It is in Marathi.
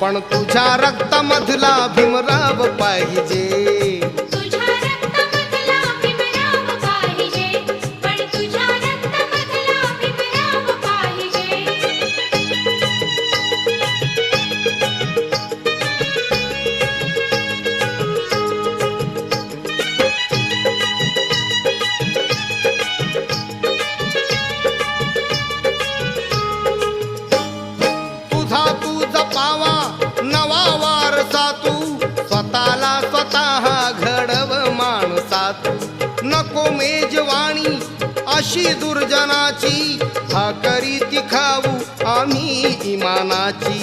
पण तुझ्या रक्तामधला भीमराव पाहिजे, तुझ्या रक्तामधला भीमराव पाहिजे, पण तुझ्या रक्तामधला भीमराव पाहिजे. तुझा तू जपावा नवा वारसा, तू स्वतःला स्वतः घडव माणसा. तू नको मेजवाणी अशी दुर्जनाची, भाकरी ती खाऊ आम्ही इमानाची.